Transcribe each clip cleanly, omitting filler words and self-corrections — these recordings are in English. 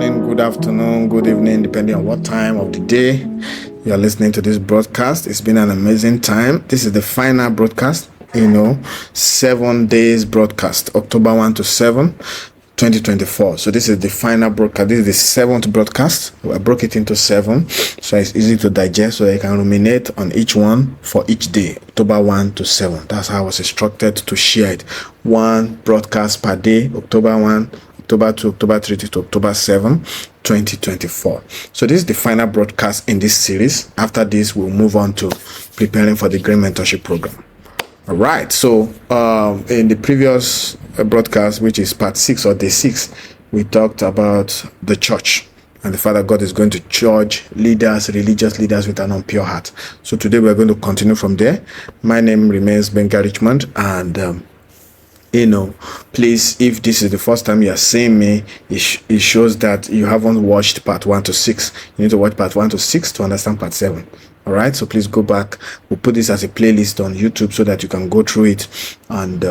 morning, good afternoon, good evening, depending on what time of the day you are listening to this broadcast. It's been an amazing time. This is the final broadcast, 7 days broadcast, October 1 to 7, 2024. So this is the final broadcast. This is the 7th broadcast. I broke it into 7, so it's easy to digest, so you can ruminate on each one for each day, October 1 to 7. That's how I was instructed to share it. One broadcast per day, October 1, October 2, October 3 to October 7, 2024. So this is the final broadcast in this series. After this, we'll move on to preparing for the Green Mentorship Program. All right. So in the previous broadcast, which is part 6 or day 6, we talked about the church and the fact that God is going to judge leaders, religious leaders with an impure heart. So today we're going to continue from there. My name remains Benga Richmond, and please, if this is the first time you are seeing me, it shows that you haven't watched part 1 to 6. You need to watch part 1 to 6 to understand part 7. All right, so please go back. We'll put this as a playlist on YouTube so that you can go through it and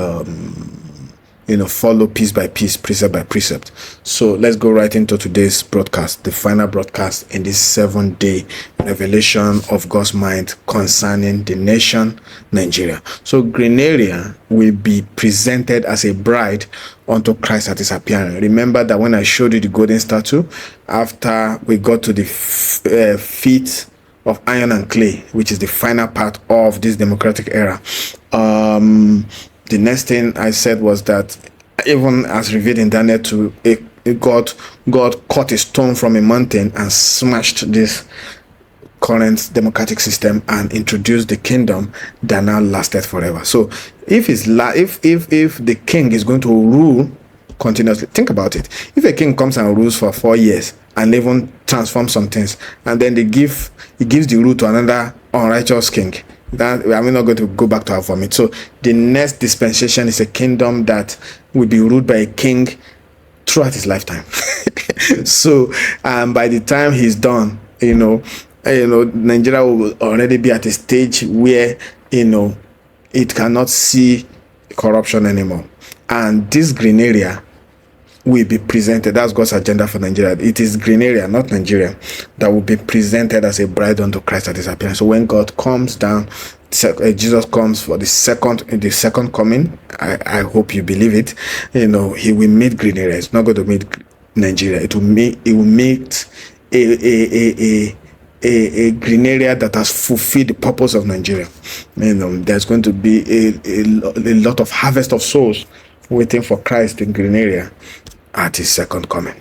follow piece by piece, precept by precept. So let's go right into today's broadcast, the final broadcast in this 7-day revelation of God's mind concerning the nation Nigeria. So GRiNERIA will be presented as a bride unto Christ at his appearing. Remember that when I showed you the golden statue, after we got to the feet of iron and clay, which is the final part of this democratic era, the next thing I said was that even as revealed in Daniel 2, God cut a stone from a mountain and smashed this current democratic system and introduced the kingdom that now lasted forever. So if the king is going to rule continuously, think about it. If a king comes and rules for 4 years and even transforms some things, and then he gives the rule to another unrighteous king, that I'm not going to go back to our vomit. So the next dispensation is a kingdom that will be ruled by a king throughout his lifetime. So by the time he's done, Nigeria will already be at a stage where it cannot see corruption anymore, and this GRiNERIA will be presented. That's God's agenda for Nigeria. It is GRiNERIA, not Nigeria, that will be presented as a bride unto Christ at his appearance. So when God comes down, Jesus comes for the second coming. I hope you believe it. He will meet GRiNERIA. It's not going to meet Nigeria. It will meet a GRiNERIA that has fulfilled the purpose of Nigeria. There's going to be a lot of harvest of souls waiting for Christ in GRiNERIA at his second coming.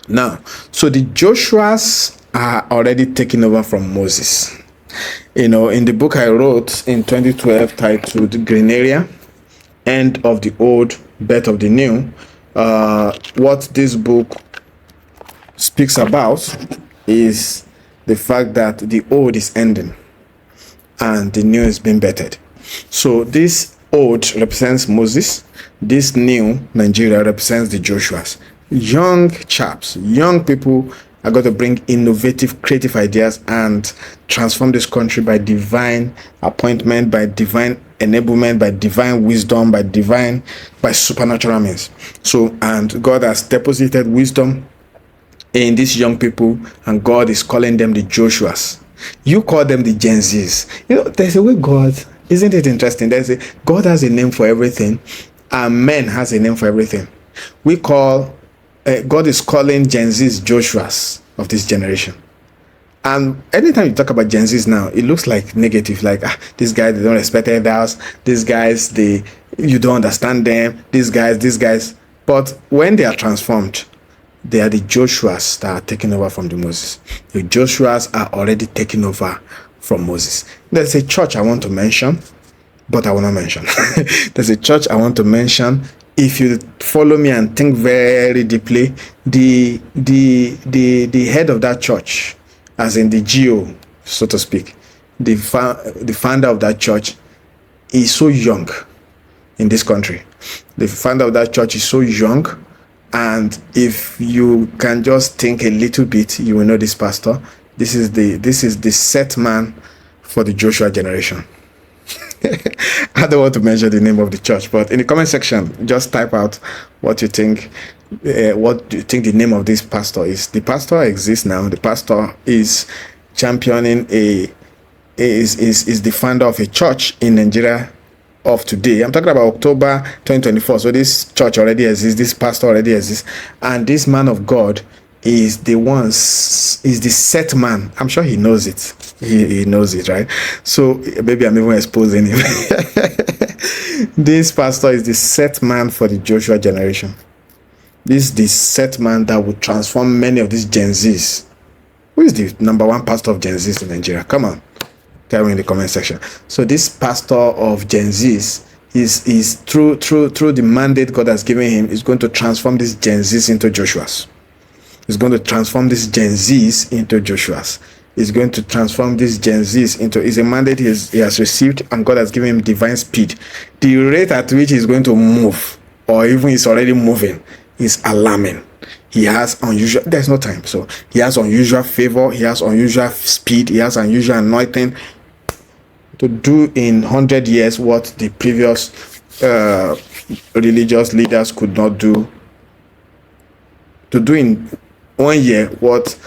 Now, so the Joshuas are already taking over from Moses. In the book I wrote in 2012 titled GRiNERIA, End of the Old, Birth of the New, what this book speaks about is the fact that the old is ending and the new is being bettered. So this old represents Moses. This new Nigeria represents the Joshuas. Young chaps, young people are going to bring innovative, creative ideas and transform this country by divine appointment, by divine enablement, by divine wisdom, by supernatural means. So, and God has deposited wisdom in these young people, and God is calling them the Joshuas. You call them the Gen Zs. There's a way God, isn't it interesting? God has a name for everything, and men has a name for everything. God is calling Gen Zs Joshuas of this generation. And anytime you talk about Gen Zs now, it looks like negative, like these guys, they don't respect elders, these guys, you don't understand them, these guys. But when they are transformed, they are the Joshuas that are taking over from the Moses. The Joshuas are already taking over from Moses. There's a church I want to mention, but I will not mention. There's a church I want to mention. If you follow me and think very deeply, the head of that church, as in the GO, so to speak, the founder of that church is so young in this country. The founder of that church is so young, and if you can just think a little bit, you will know this pastor. This is the set man for the Joshua generation. I don't want to mention the name of the church, but in the comment section, just type out what you think. What do you think the name of this pastor is? The pastor exists now. The pastor is championing is the founder of a church in Nigeria of today. I'm talking about October 2024. So this church already exists. This pastor already exists, and this man of God is the set man. I'm sure he knows it. He knows it, right? So maybe I'm even exposing him. This pastor is the set man for the Joshua generation. This is the set man that will transform many of these Gen Zs. Who is the number one pastor of Gen Zs in Nigeria? Come on, tell me in the comment section. So this pastor of Gen Zs is through the mandate God has given him, is going to transform these Gen Zs into Joshuas. He's going to transform these Gen Zs into Joshuas. He's going to transform these Gen Zs into, is a mandate he has received, and God has given him divine speed. The rate at which he's going to move, or even is already moving, is alarming. He has unusual, there's no time, so he has unusual favor, he has unusual speed, he has unusual anointing to do in 100 years what the previous religious leaders could not do, to do in 1 year what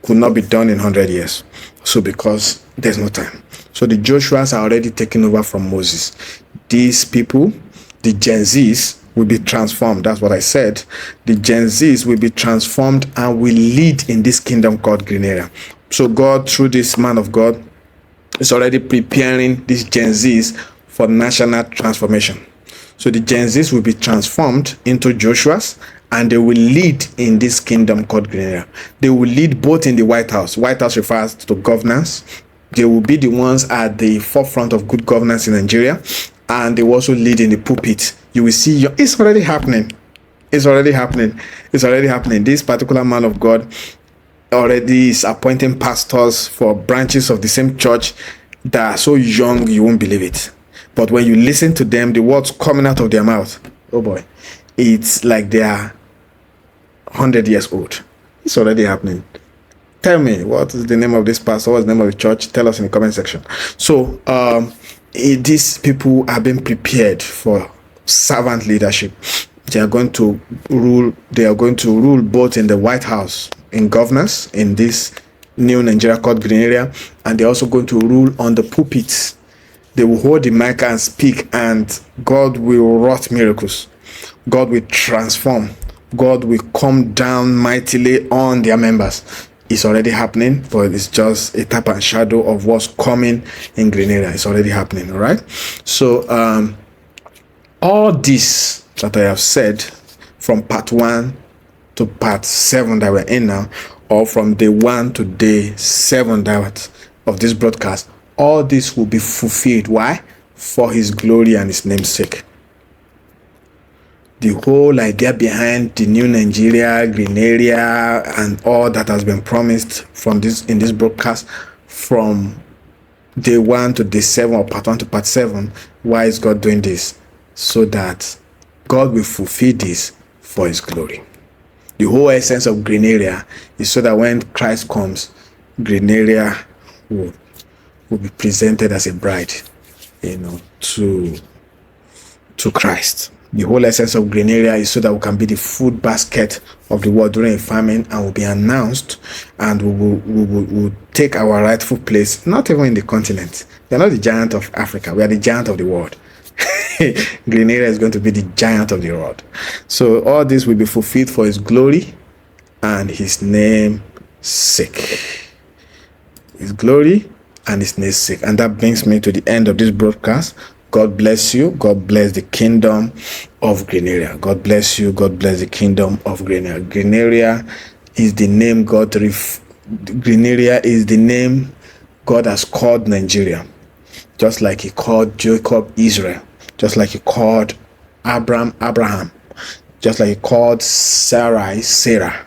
could not be done in 100 years. So because there's no time, so the Joshuas are already taking over from Moses. These people, the Gen Zs, will be transformed. That's what I said. The Gen Zs will be transformed and will lead in this kingdom called GRiNERIA. So God, through this man of God, is already preparing these Gen Zs for national transformation. So the Gen Zs will be transformed into Joshuas, and they will lead in this kingdom called GRiNERIA. They will lead both in the White House. White House refers to governance. They will be the ones at the forefront of good governance in Nigeria, and they will also lead in the pulpit. You will see, it's already happening. It's already happening. It's already happening. This particular man of God already is appointing pastors for branches of the same church that are so young you won't believe it. But when you listen to them, the words coming out of their mouth, oh boy, it's like they are 100 years old. It's already happening. Tell me, what is the name of this pastor? What's the name of the church? Tell us in the comment section. So these people are being prepared for servant leadership. They are going to rule. They are going to rule both in the White House, in governance, in this new Nigeria called GRiNERIA, and they're also going to rule on the pulpits. They will hold the mic and speak, and God will wrought miracles. God will transform. God will come down mightily on their members. It's already happening, but it's just a type and shadow of what's coming in GRiNERIA. It's already happening, all right? So all this that I have said from part 1 to part 7 that we're in now, or from day 1 to day 7 of this broadcast, all this will be fulfilled. Why? For his glory and his name's sake. The whole idea behind the new Nigeria, GRiNERIA, and all that has been promised from this in this broadcast from day 1 to day 7, or part 1 to part 7, why is God doing this? So that God will fulfill this for his glory. The whole essence of GRiNERIA is so that when Christ comes, GRiNERIA will be presented as a bride, to Christ. The whole essence of GRiNERIA is so that we can be the food basket of the world during a famine, and will be announced, and we will take our rightful place, not even in the continent. We are not the giant of Africa. We are the giant of the world. GRiNERIA is going to be the giant of the world. So all this will be fulfilled for his glory and his name's sake. His glory and his name's sake. And that brings me to the end of this broadcast. God bless you. God bless the kingdom of GRiNERIA. God bless you. God bless the kingdom of GRiNERIA. GRiNERIA is the name GRiNERIA is the name God has called Nigeria. Just like he called Jacob Israel. Just like he called Abraham. Just like he called Sarai Sarah.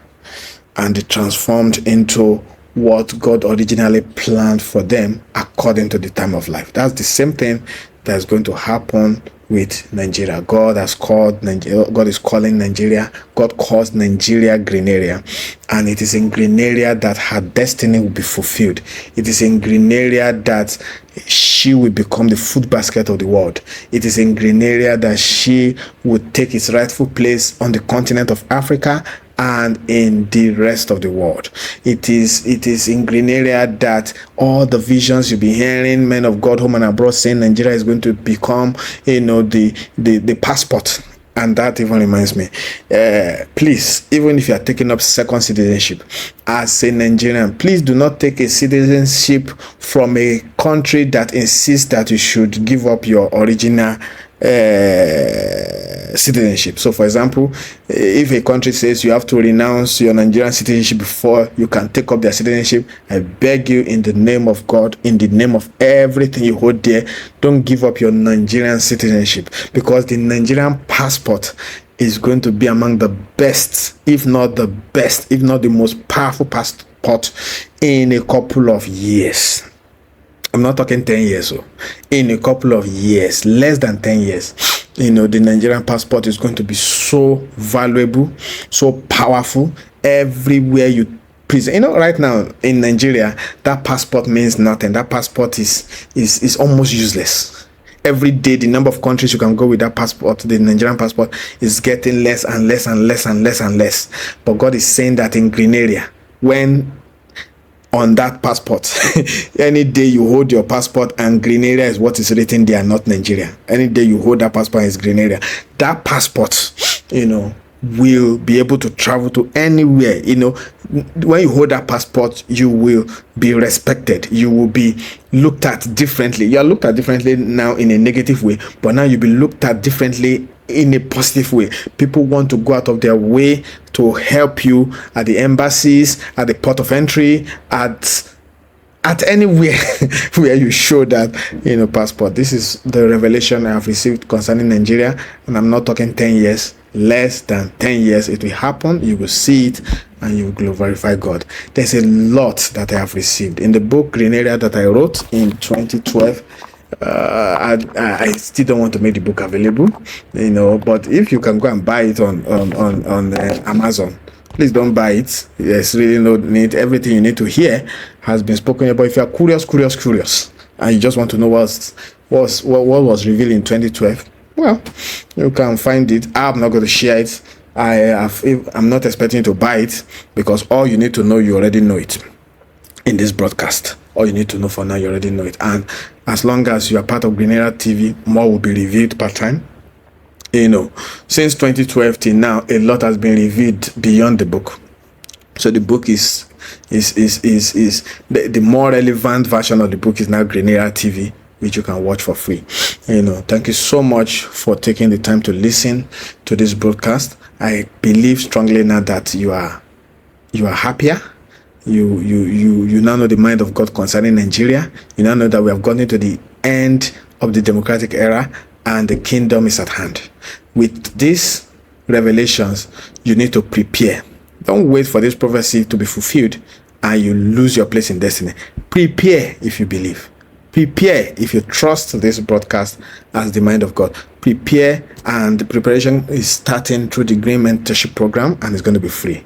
And they transformed into what God originally planned for them according to the time of life. That's the same thing that's going to happen with Nigeria. God has called Nigeria. God is calling Nigeria. God calls Nigeria GRiNERIA, and it is in GRiNERIA that her destiny will be fulfilled. It is in GRiNERIA that she will become the food basket of the world. It is in GRiNERIA that she will take its rightful place on the continent of Africa and in the rest of the world. It is in GRiNERIA that all the visions you'll be hearing, men of God home and abroad, saying Nigeria is going to become, the passport. And that even reminds me, please, even if you are taking up second citizenship as a Nigerian, please do not take a citizenship from a country that insists that you should give up your original citizenship. So for example, if a country says you have to renounce your Nigerian citizenship before you can take up their citizenship, I beg you, in the name of God, in the name of everything you hold dear, don't give up your Nigerian citizenship, because the Nigerian passport is going to be among the best, if not the best, if not the most powerful passport in a couple of years. I'm not talking 10 years, so in a couple of years, less than 10 years, the Nigerian passport is going to be so valuable, so powerful everywhere you present. Right now in Nigeria, that passport means nothing. That passport is almost useless. Every day, the number of countries you can go with that passport, the Nigerian passport, is getting less and less and less and less and less. But God is saying that in GRiNERIA, when on that passport, any day you hold your passport and GRiNERIA is what is written there, not Nigeria. Any day you hold that passport is GRiNERIA. That passport, will be able to travel to anywhere. When you hold that passport, you will be respected. You will be looked at differently. You are looked at differently now in a negative way, but now you'll be looked at differently in a positive way. People want to go out of their way to help you at the embassies, at the port of entry, at anywhere where you show that passport. This is the revelation I have received concerning Nigeria, and I'm not talking 10 years, less than 10 years. It will happen. You will see it and you will glorify God. There's a lot that I have received in the book GRiNERIA that I wrote in 2012. I still don't want to make the book available, but if you can go and buy it on Amazon, please don't buy it. There's really no need. Everything you need to hear has been spoken about. If you are curious, and you just want to know what was revealed in 2012, well, you can find it. I'm not going to share it. I'm not expecting you to buy it, because all you need to know, you already know it in this broadcast. All you need to know for now, you already know it. And as long as you are part of GRiNERIA TV, more will be revealed per time. Since 2012 till now, a lot has been revealed beyond the book. So the book is the more relevant version of the book is now GRiNERIA TV, which you can watch for free. Thank you so much for taking the time to listen to this broadcast. I believe strongly now that you are happier. You now know the mind of God concerning Nigeria. You now know that we have gotten to the end of the democratic era and the kingdom is at hand. With these revelations, you need to prepare. Don't wait for this prophecy to be fulfilled and you lose your place in destiny. Prepare if you believe. Prepare if you trust this broadcast as the mind of God. Prepare, and the preparation is starting through the Green Mentorship Program, and it's going to be free.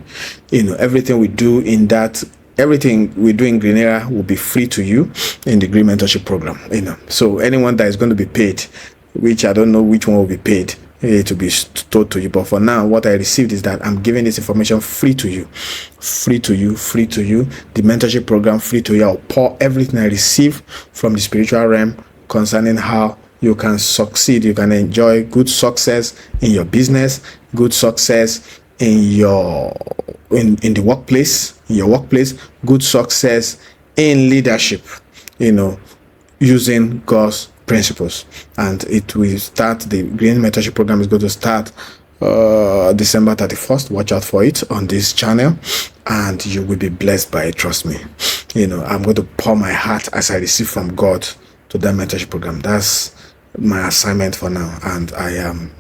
Everything we do in GRiNERIA will be free to you in the Green Mentorship Program. So anyone that is going to be paid, which I don't know which one will be paid, to be told to you, but for now what I received is that I'm giving this information free to you. The mentorship program free to you. I'll pour everything I receive from the spiritual realm concerning how you can succeed. You can enjoy good success in your business, good success in the workplace, good success in leadership, using God's principles. And it will start, the Green Mentorship Program is going to start December 31st. Watch out for it on this channel and you will be blessed by it. Trust me. I'm going to pour my heart as I receive from God to that mentorship program. That's my assignment for now, and I am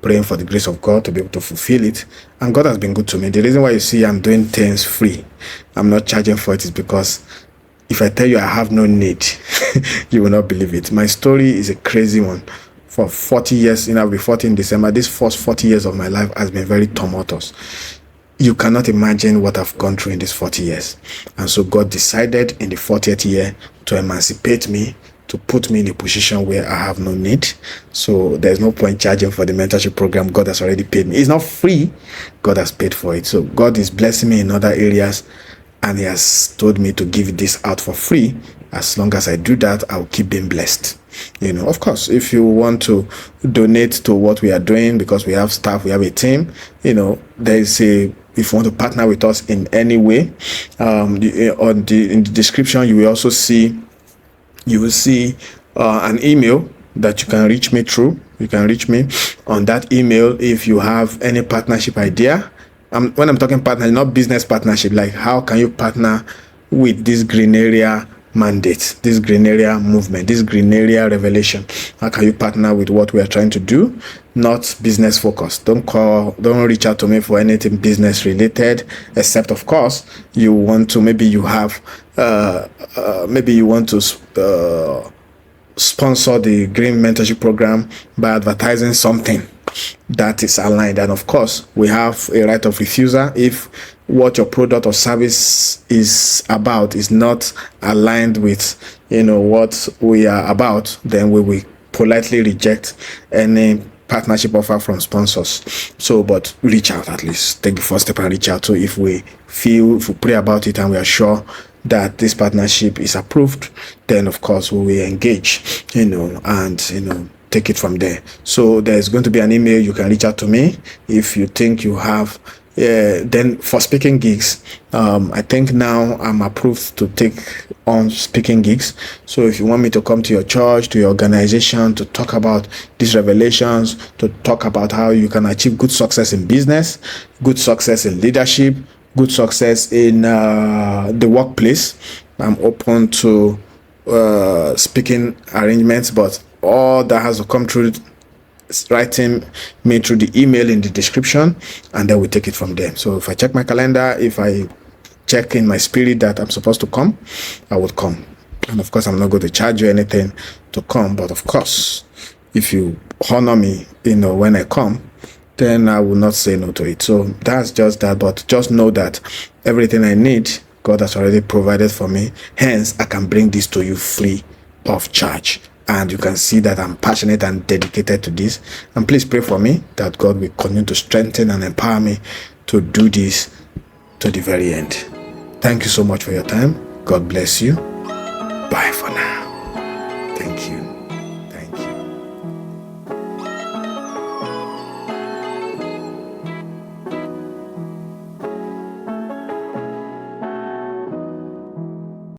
praying for the grace of God to be able to fulfill it. And God has been good to me. The reason why you see I'm doing things free, I'm not charging for it, is because if I tell you I have no need, you will not believe it. My story is a crazy one. for 40 years. I'll be 40 in December. This first 40 years of my life has been very tumultuous. You cannot imagine what I've gone through in these 40 years. And so God decided in the 40th year to emancipate me, to put me in a position where I have no need. So there's no point charging for the mentorship program. God has already paid me. It's not free. God has paid for it. So God is blessing me in other areas, and He has told me to give this out for free. As long as I do that, I'll keep being blessed. Of course, if you want to donate to what we are doing, because we have staff, we have a team, if you want to partner with us in any way, in the description, you will see an email that you can reach me through. You can reach me on that email if you have any partnership idea. When I'm talking partnership, not business partnership, like how can you partner with this GRiNERIA mandate, this GRiNERIA movement, this GRiNERIA revelation? How can you partner with what we are trying to do? Not business focused. Don't reach out to me for anything business related, except of course you want to, maybe you want to sponsor the Green Mentorship Program by advertising something that is aligned. And of course, we have a right of refusal if what your product or service is about is not aligned with what we are about. Then we will politely reject any partnership offer from sponsors. So, but reach out, at least take the first step and reach out. So if we pray about it and we are sure that this partnership is approved, then of course we will engage, and take it from there. So there's going to be an email. You can reach out to me if you think you have. Then for speaking gigs, I think now I'm approved to take on speaking gigs. So if you want me to come to your church, to your organization, to talk about these revelations, to talk about how you can achieve good success in business, good success in leadership, good success in the workplace, I'm open to speaking arrangements, but all that has to come through writing me through the email in the description, and then we take it from there. So if I check my calendar, if I check in my spirit that I'm supposed to come, I would come. And of course, I'm not going to charge you anything to come, but of course, if you honor me, when I come, then I will not say no to it. So that's just that. But just know that everything I need, God has already provided for me. Hence, I can bring this to you free of charge. And you can see that I'm passionate and dedicated to this. And please pray for me that God will continue to strengthen and empower me to do this to the very end. Thank you so much for your time. God bless you. Bye for now.